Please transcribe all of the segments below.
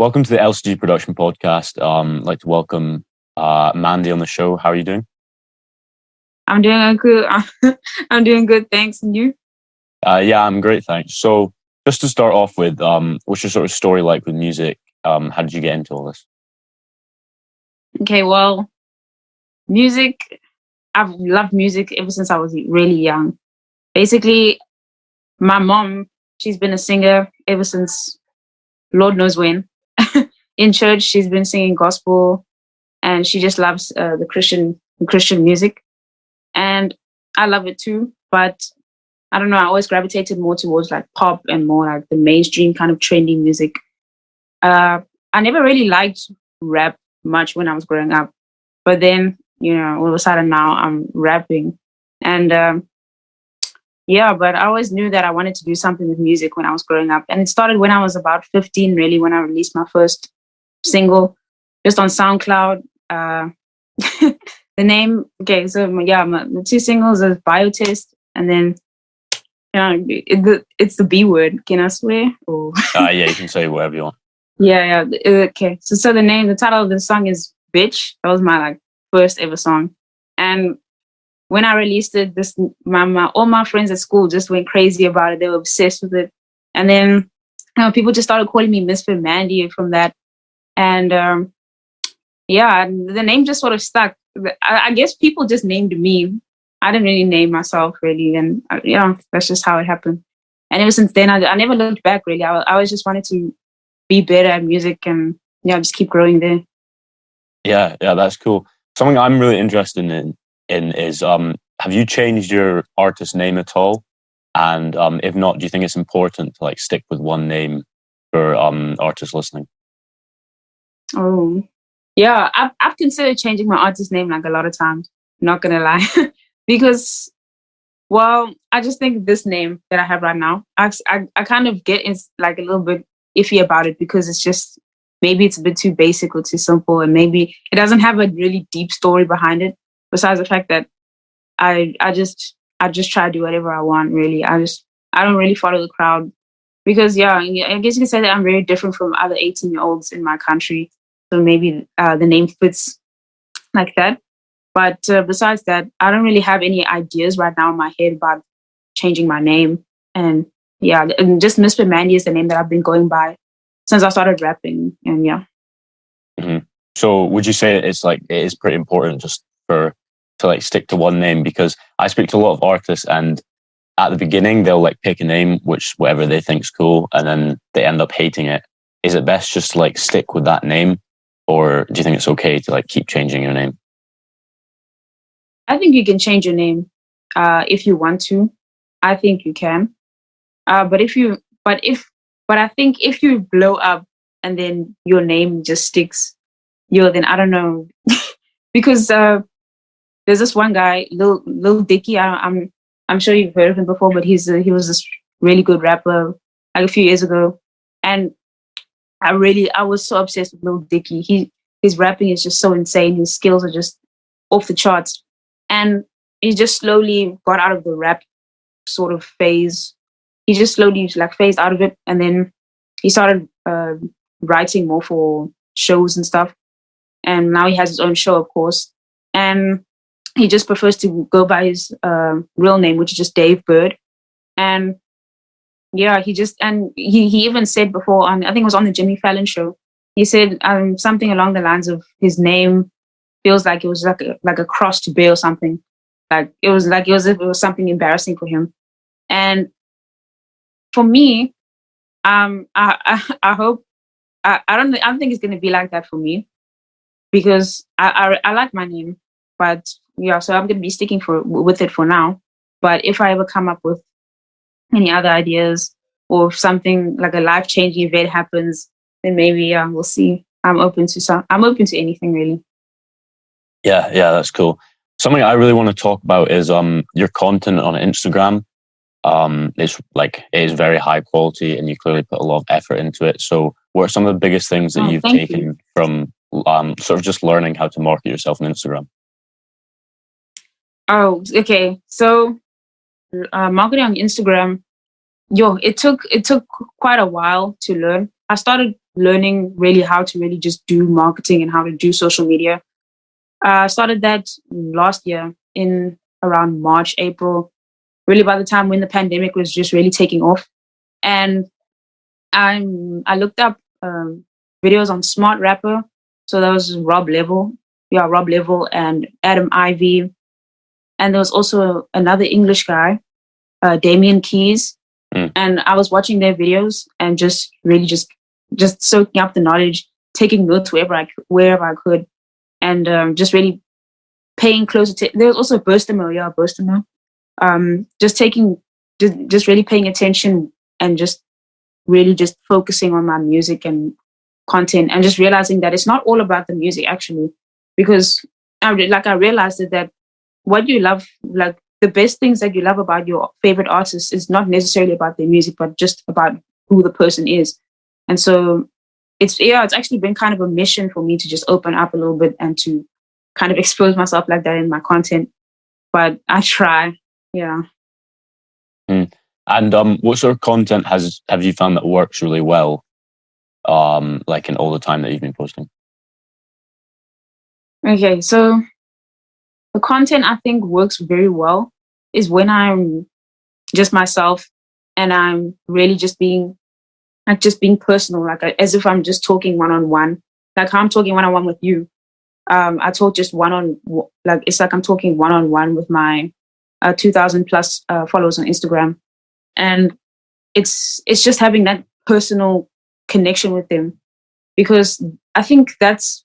Welcome to the LCG Production Podcast. I'd like to welcome Mandy on the show. How are you doing? I'm doing good. I'm doing good. Thanks. And you? Yeah, I'm great, thanks. So, just to start off with, what's your sort of story like with music? How did you get into all this? Okay. Well, music. I've loved music ever since I was really young. Basically, my mom, she's been a singer ever since Lord knows when. In church, she's been singing gospel, and she just loves the Christian music, and I love it too. But I don't know. I always gravitated more towards like pop and more like the mainstream kind of trendy music. I never really liked rap much when I was growing up, but then all of a sudden now I'm rapping, and yeah. But I always knew that I wanted to do something with music when I was growing up, and it started when I was about 15, really, when I released my first single, just on SoundCloud. The name, okay, so yeah, the two singles is Biotest, and then it's the B word. Can I swear? Or Yeah, you can say whatever you want. yeah. Okay. So the title of the song is "Bitch." That was my like first ever song, and when I released it, all my friends at school just went crazy about it. They were obsessed with it, and then people just started calling me Misfit Mandy from that, and yeah, the name just sort of stuck. I guess people just named me. I didn't really name myself really, and that's just how it happened. And ever since then, I never looked back really. I always just wanted to be better at music and just keep growing there. Yeah, that's cool. Something I'm really interested in is have you changed your artist name at all? And if not, do you think it's important to like stick with one name for artists listening? Oh, yeah. I've considered changing my artist name like a lot of times. Not gonna lie, because I just think this name that I have right now, I kind of get in like a little bit iffy about it because it's just maybe it's a bit too basic or too simple, and maybe it doesn't have a really deep story behind it. Besides the fact that I just try to do whatever I want. Really, I don't really follow the crowd because I guess you can say that I'm very different from other 18-year-olds in my country. So maybe the name fits like that. But besides that, I don't really have any ideas right now in my head about changing my name. And yeah, and just Misfit Mandy is the name that I've been going by since I started rapping. And yeah. hmm So, would you say it's like it is pretty important just to like stick to one name? Because I speak to a lot of artists, and at the beginning they'll like pick a name which whatever they think's cool, and then they end up hating it. Is it best just to like stick with that name, or do you think it's okay to like keep changing your name? I think you can change your name if you want to. I think you can. But if you, but I think if you blow up and then your name just sticks, then I don't know, because there's this one guy, Lil Dicky. I'm sure you've heard of him before, but he was this really good rapper like a few years ago, and I was so obsessed with Lil Dicky. His rapping is just so insane. His skills are just off the charts, and he just slowly got out of the rap sort of phase. He just slowly like phased out of it, and then he started writing more for shows and stuff. And now he has his own show, of course, and he just prefers to go by his real name, which is just Dave Bird. And yeah, he even said before on, I think it was on the Jimmy Fallon show. He said something along the lines of his name feels like it was like a cross to bear or something. Like it was something embarrassing for him. And for me, I hope I don't think it's gonna be like that for me because I like my name, but yeah, so I'm gonna be sticking with it for now. But if I ever come up with any other ideas or if something like a life changing event happens, then maybe we'll see. I'm open to anything really. Yeah, that's cool. Something I really want to talk about is your content on Instagram. It's like it is very high quality, and you clearly put a lot of effort into it. So, what are some of the biggest things that Oh, you've thank you. taken from sort of just learning how to market yourself on Instagram? Oh, okay. So marketing on Instagram, it took quite a while to learn. I started learning really how to really just do marketing and how to do social media. I started that last year in around March, April, really by the time when the pandemic was just really taking off. And I looked up videos on Smart Rapper. So that was Rob Level. Yeah, Rob Level and Adam Ivy. And there was also another English guy, Damien Keys. Mm. And I was watching their videos and just really just soaking up the knowledge, taking notes wherever I could, and just really paying close attention. There was also Burstamo, yeah, Burstamo. Just just really paying attention and just really just focusing on my music and content, and just realizing that it's not all about the music actually, because I realized that what you love, like the best things that you love about your favorite artist is not necessarily about their music, but just about who the person is. And so it's actually been kind of a mission for me to just open up a little bit and to kind of expose myself like that in my content. But I try, yeah. Mm. And what sort of content have you found that works really well? Like in all the time that you've been posting. Okay, so the content I think works very well is when I'm just myself and I'm really just being personal, like as if I'm just talking one on one, like how I'm talking one on one with you. I talk just like it's like I'm talking one on one with my 2,000 plus followers on Instagram, and it's just having that personal connection with them, because I think that's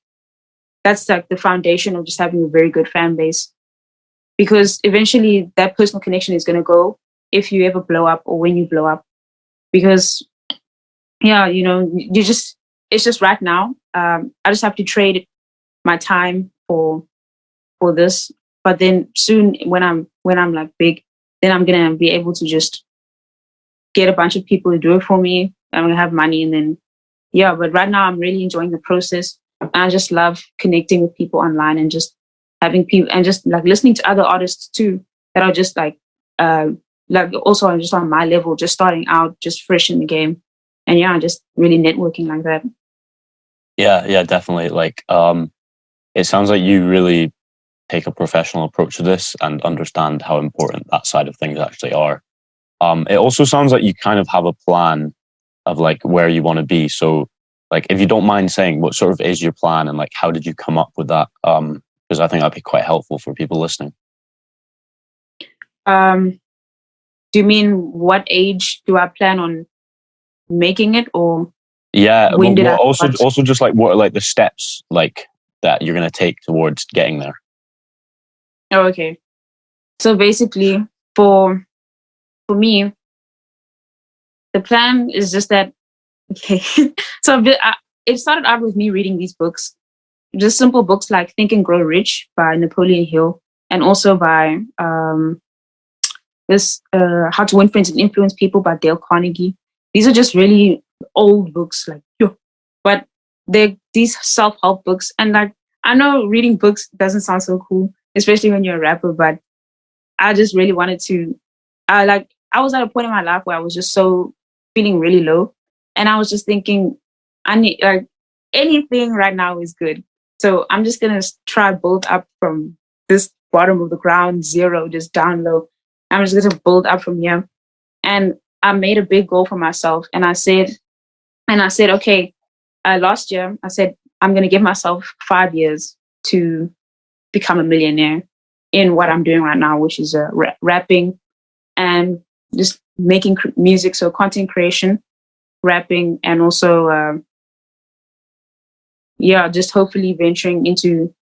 like the foundation of just having a very good fan base, because eventually that personal connection is going to go if you ever blow up or when you blow up, because yeah, it's just right now. I just have to trade my time for this, but then soon when I'm like big, then I'm gonna be able to just get a bunch of people to do it for me. I'm gonna have money, and then yeah. But right now, I'm really enjoying the process, and I just love connecting with people online and just having people and just like listening to other artists too that are just uh like also just on my level, just starting out, just fresh in the game, and yeah, just really networking like that. Yeah, definitely. Like, it sounds like you really take a professional approach to this and understand how important that side of things actually are. It also sounds like you kind of have a plan of like where you want to be. So, like, if you don't mind saying, what sort of is your plan, and like, how did you come up with that? Because I think that'd be quite helpful for people listening. Um, do you mean what age do I plan on making it, or Yeah, when did I also start? just like what are like the steps like that you're gonna take towards getting there. Oh, okay. So basically, for for me, the plan is just that. Okay, so it started out with me reading these books, just simple books like Think and Grow Rich by Napoleon Hill, and also by this How to Win Friends and Influence People by Dale Carnegie. These are just really old books, like yo, but they're these self-help books, and like I know reading books doesn't sound so cool, especially when you're a rapper, but I just really wanted to. I was at a point in my life where I was just so feeling really low, and I was just thinking, I need like anything right now is good. So I'm just gonna try build up from this bottom of the ground, zero, just down low. I'm just gonna build up from here, and I made a big goal for myself, and I said, okay, last year I said I'm gonna give myself 5 years to become a millionaire in what I'm doing right now, which is rapping and just making music, so content creation, rapping, and also yeah, just hopefully venturing into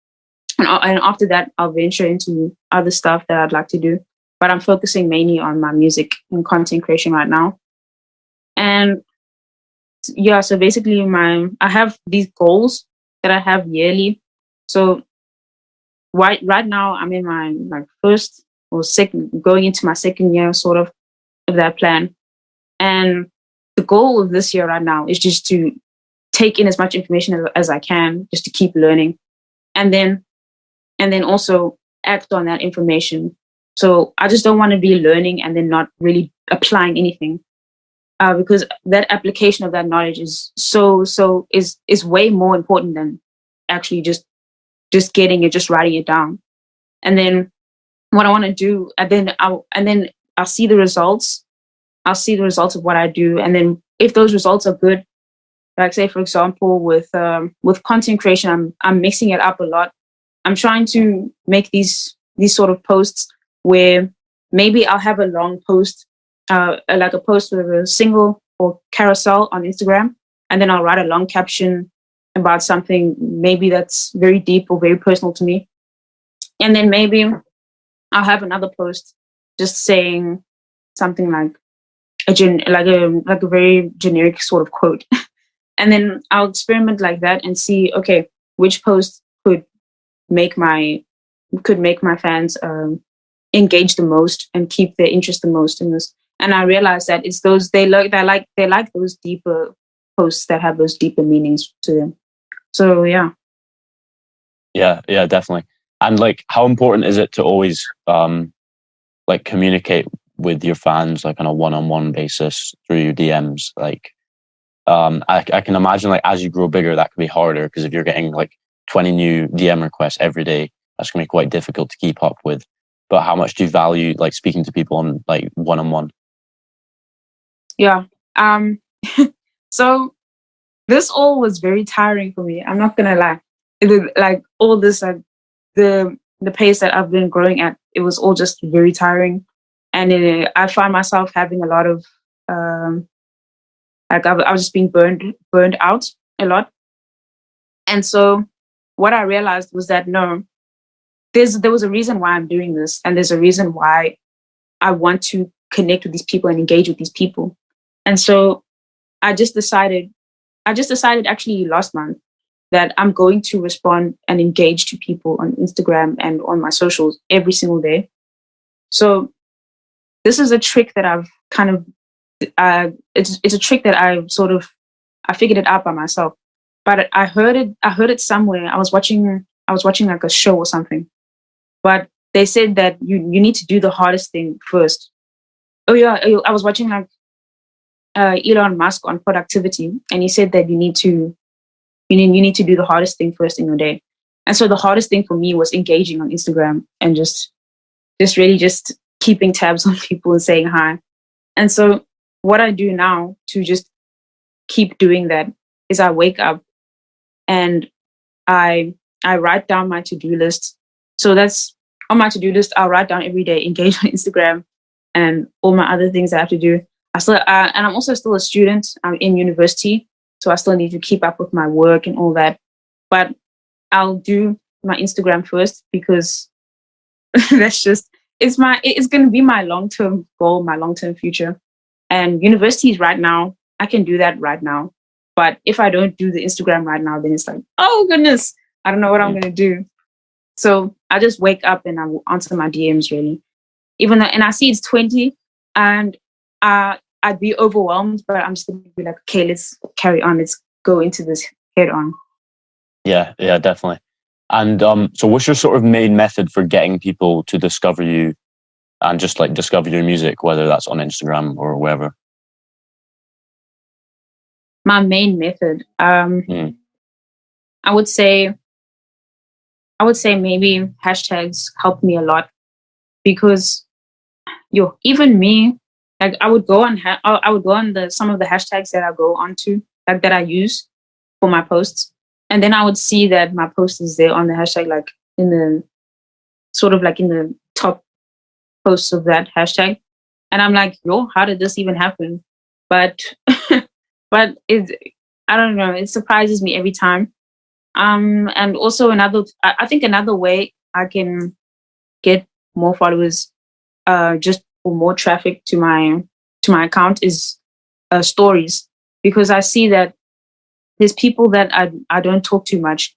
and after that I'll venture into other stuff that I'd like to do. But I'm focusing mainly on my music and content creation right now. And yeah, so basically I have these goals that I have yearly. So right now I'm in my first or second, going into my second year sort of that plan. And the goal of this year right now is just to take in as much information as I can, just to keep learning, and then also act on that information. So I just don't want to be learning and then not really applying anything. because that application of that knowledge is is way more important than actually just getting it, just writing it down. And then what I want to do, and then I'll see the results. I'll see the results of what I do, and then if those results are good, like say for example with content creation, I'm mixing it up a lot. I'm trying to make these sort of posts where maybe I'll have a long post, like a post with a single or carousel on Instagram, and then I'll write a long caption about something maybe that's very deep or very personal to me, and then maybe I'll have another post just saying something like like a very generic sort of quote, and then I'll experiment like that and see, okay, which post make my could make my fans engage the most and keep their interest the most in this. And I realized that it's those they like those deeper posts that have those deeper meanings to them. So yeah. Yeah, definitely. And like, how important is it to always like communicate with your fans like on a one-on-one basis through your DMs? Like, I can imagine like as you grow bigger, that could be harder because if you're getting like 20 new DM requests every day, that's gonna be quite difficult to keep up with. But how much do you value like speaking to people on like one-on-one? Yeah. Um so this all was very tiring for me. I'm not gonna lie. Like all this like the pace that I've been growing at, it was all just very tiring. And I find myself having a lot of like I was just being burned out a lot. And so what I realized was that no, there was a reason why I'm doing this, and there's a reason why I want to connect with these people and engage with these people. And so I just decided actually last month that I'm going to respond and engage to people on Instagram and on my socials every single day. So this is a trick that I've kind of it's a trick that I figured it out by myself. But I heard it somewhere. I was watching like a show or something. But they said that you need to do the hardest thing first. Oh yeah, I was watching like Elon Musk on productivity, and he said that you need to do the hardest thing first in your day. And so the hardest thing for me was engaging on Instagram and just really just keeping tabs on people and saying hi. And so what I do now to just keep doing that is I wake up and I I write down my to-do list. So that's on my to-do list. I'll write down every day, engage on Instagram and all my other things I have to do. And I'm also still a student. I'm in university, so I still need to keep up with my work and all that. But I'll do my Instagram first because that's just it's going to be my long-term goal, my long-term future. And universities right now, I can do that right now. But if I don't do the Instagram right now, then it's like, oh goodness, I don't know what I'm going to do. So I just wake up and I will answer my DMs really. Even though, and I see it's 20 and I'd be overwhelmed, but I'm just going to be like, okay, let's carry on. Let's go into this head on. Yeah, definitely. And so what's your sort of main method for getting people to discover you and just like discover your music, whether that's on Instagram or wherever? My main method, Mm. I would say maybe hashtags help me a lot because even me, like I would go on I would go on the some of the hashtags that I go onto, like that I use for my posts, and then I would see that my post is there on the hashtag, like in the sort of like in the top posts of that hashtag, and I'm like, yo, how did this even happen? But but I don't know, it surprises me every time. And also I think another way I can get more followers, just for more traffic to my account is stories, because I see that there's people that I don't talk to much,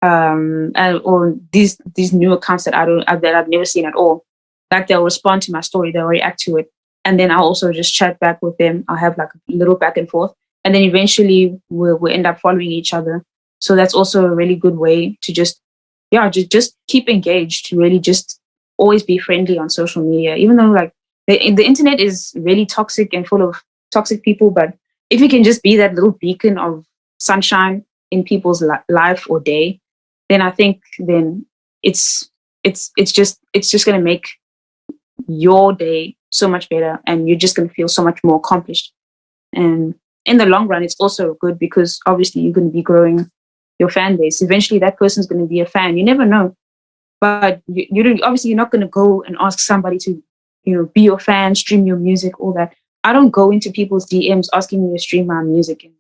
or these new accounts that that I've never seen at all. Like they'll respond to my story, they'll react to it, and then I'll also just chat back with them. I'll have like a little back and forth, and then eventually we'll end up following each other. So that's also a really good way to just keep engaged, to really just always be friendly on social media, even though like the internet is really toxic and full of toxic people, but if you can just be that little beacon of sunshine in people's life or day, then I think then it's it's just going to make your day so much better, and you're just going to feel so much more accomplished. And in the long run, it's also good because obviously you're going to be growing your fan base. Eventually, that person's going to be a fan. You never know. But you don't, obviously you're not going to go and ask somebody to, be your fan, stream your music, all that. I don't go into people's DMs asking me to stream my music and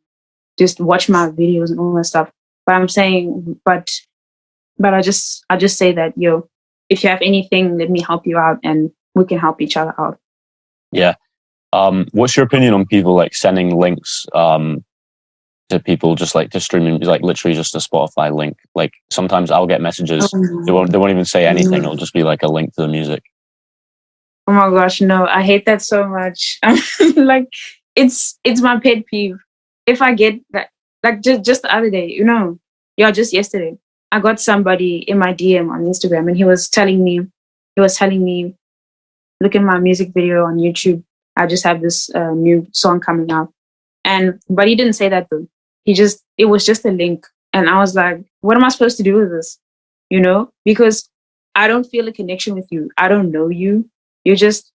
just watch my videos and all that stuff. But I'm saying, but I just say that, if you have anything, let me help you out, and we can help each other out. Yeah. What's your opinion on people like sending links to people just like to streaming, like literally just a Spotify link? Like sometimes I'll get messages, they won't even say anything. It'll just be like a link to the music. Oh my gosh, no, I hate that so much. Like, it's my pet peeve. If I get that, like just the other day, just yesterday, I got somebody in my DM on Instagram, and he was telling me, look at my music video on YouTube. I just have this new song coming out, but he didn't say that though. It was just a link, and I was like, what am I supposed to do with this? Because I don't feel a connection with you. I don't know you. You're just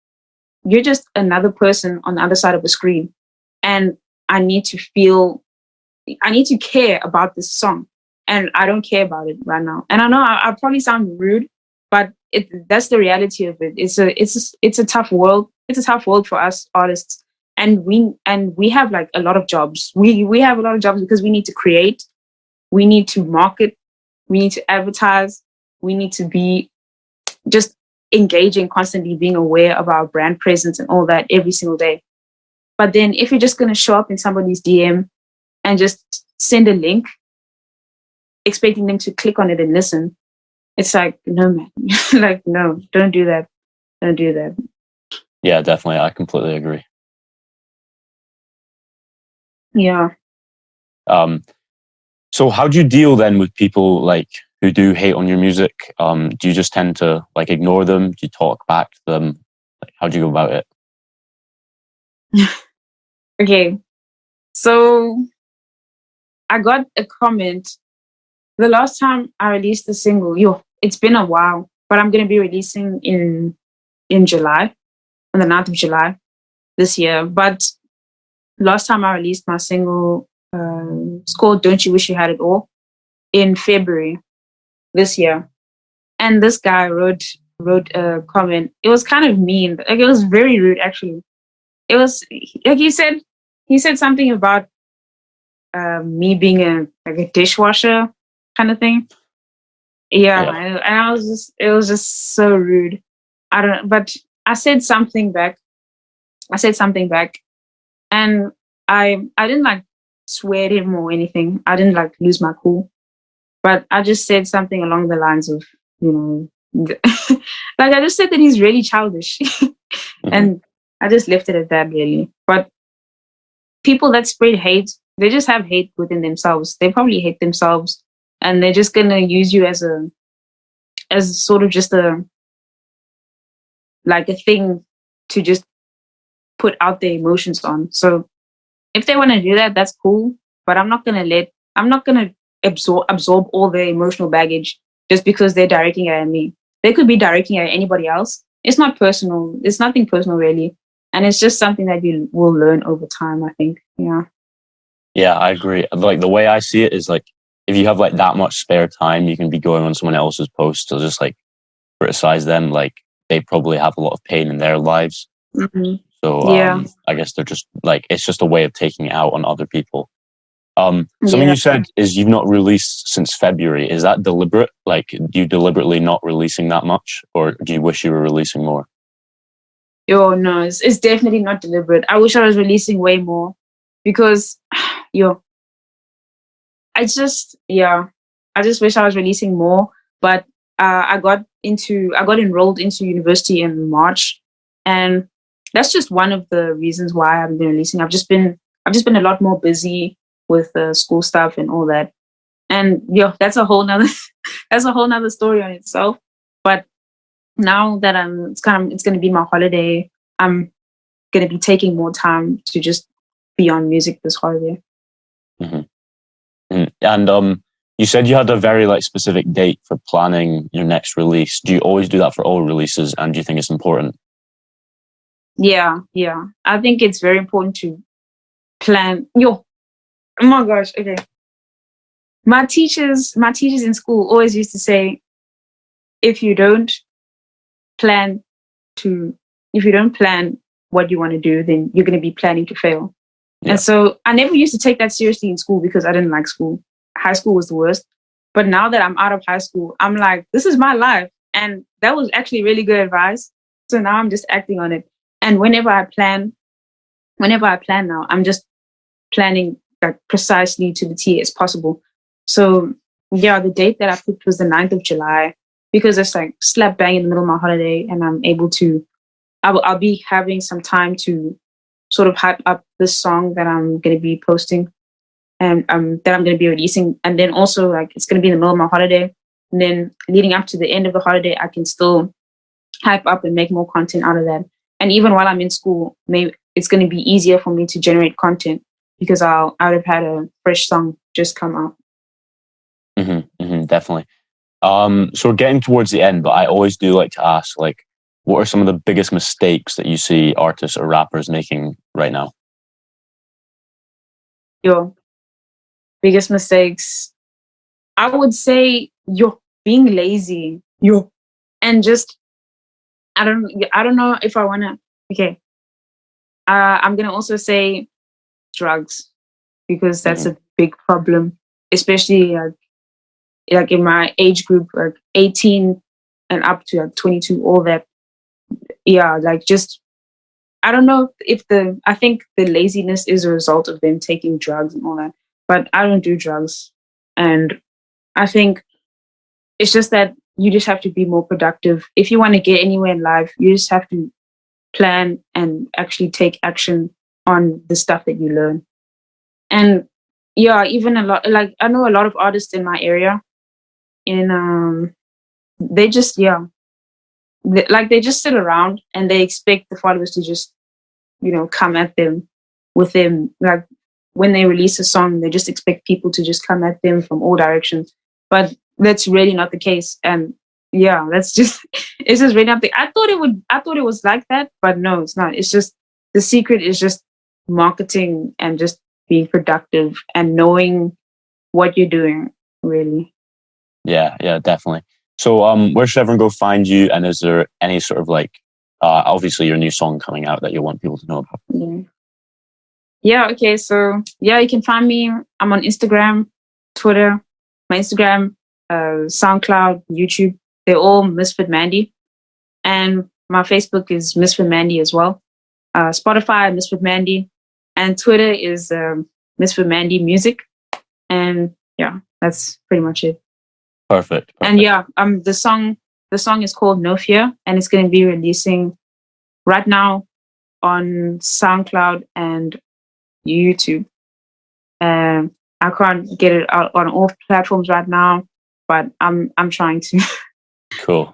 another person on the other side of the screen, and I need to care about this song, and I don't care about it right now. And I know I probably sound rude, but that's the reality of it. It's a tough world. It's a tough world for us artists, and we have like a lot of jobs. We have a lot of jobs because we need to create, we need to market, we need to advertise, we need to be just engaging constantly, being aware of our brand presence and all that every single day. But then if you're just going to show up in somebody's DM and just send a link expecting them to click on it and listen, it's like, no, man. Like, no, don't do that. Don't do that. Yeah, definitely. I completely agree. Yeah. So how do you deal then with people like who do hate on your music? Do you just tend to like ignore them? Do you talk back to them? Like, how do you go about it? Okay. So I got a comment the last time I released the single. It's been a while, but I'm going to be releasing in July, on the 9th of July this year. But last time I released my single, it's called Don't You Wish You Had It All, in February this year. And this guy wrote a comment. It was kind of mean. Like, it was very rude, actually. It was like he said something about me being a dishwasher kind of thing. Yeah, Yeah. and it was just so rude. I don't, but I said something back. And I didn't like swear at him or anything. I didn't like lose my cool, but I just said something along the lines of, like, I just said that he's really childish, and I just left it at that, really. But people that spread hate, they just have hate within themselves. They probably hate themselves, and they're just gonna use you as sort of just a thing to just put out their emotions on. So if they want to do that, that's cool. But I'm not gonna absorb all their emotional baggage just because they're directing it at me. They could be directing it at anybody else. It's not personal. It's nothing personal, really. And it's just something that you will learn over time, I think. Yeah. Yeah, I agree. Like the way I see it is like if you have like that much spare time, you can be going on someone else's post to just like criticize them. Like they probably have a lot of pain in their lives. Mm-hmm. So Yeah. I guess they're just like it's just a way of taking it out on other people. Something Yeah. you said is you've not released since February. Is that deliberate? Like, do you deliberately not releasing that much, or do you wish you were releasing more? No, it's definitely not deliberate. I wish I was releasing way more because, yo, I just wish I was releasing more. But I got enrolled into university in March, and that's just one of the reasons why I haven't been releasing. I've just been a lot more busy with school stuff and all that. And that's a whole nother that's a whole nother story on itself. But now that it's going to be my holiday, I'm going to be taking more time to just be on music this holiday. Hmm. And you said you had a very like specific date for planning your next release. Do you always do that for all releases, and do you think it's important? Yeah, yeah. I think it's very important to plan. Yo, oh my gosh. Okay. My teachers in school always used to say, if you don't plan to, if you don't plan what you want to do, then you're going to be planning to fail. And Yeah. so I never used to take that seriously in school because I didn't like school. High school was the worst. But now that I'm out of high school, I'm like, this is my life. And that was actually really good advice. So now I'm just acting on it. And whenever I plan now, I'm just planning like precisely to the T as possible. So yeah, the date that I picked was the 9th of July because it's like slap bang in the middle of my holiday and I'm able to, I'll be having some time to sort of hype up this song that I'm going to be posting and that I'm going to be releasing. And then also like it's going to be in the middle of my holiday. And then leading up to the end of the holiday, I can still hype up and make more content out of that. And even while I'm in school, maybe it's going to be easier for me to generate content because I would have had a fresh song just come out. Definitely. So we're getting towards the end, but I always do like to ask, like, what are some of the biggest mistakes that you see artists or rappers making right now? Your biggest mistakes, I would say, you're being lazy. Yo, and just I don't know if I wanna. Okay, I'm gonna also say drugs because that's Hmm. a big problem, especially like in my age group, like 18 and up to like 22, all that. Yeah, like just I don't know if I think the laziness is a result of them taking drugs and all that, but I don't do drugs, and I think it's just that you just have to be more productive. If you want to get anywhere in life, you just have to plan and actually take action on the stuff that you learn. And yeah, even a lot like I know a lot of artists in my area, and they just like they just sit around and they expect the followers to just come at them with them like when they release a song they just expect people to just come at them from all directions, but that's really not the case. And yeah, that's just it's just really not the I thought it was like that, but no, it's not. It's just the secret is just marketing and just being productive and knowing what you're doing, really. Yeah, yeah, definitely. So, where should everyone go find you? And is there any sort of like, obviously your new song coming out that you want people to know about? Yeah. Yeah, okay. So yeah, you can find me. I'm on Instagram, Twitter, my Instagram, SoundCloud, YouTube. They're all Misfit Mandy. And my Facebook is Misfit Mandy as well. Spotify, Misfit Mandy. And Twitter is Misfit Mandy Music. And yeah, that's pretty much it. Perfect, And perfect. yeah, the song is called No Fear and it's gonna be releasing right now on SoundCloud and YouTube. I can't get it out on all platforms right now, but I'm trying to. Cool.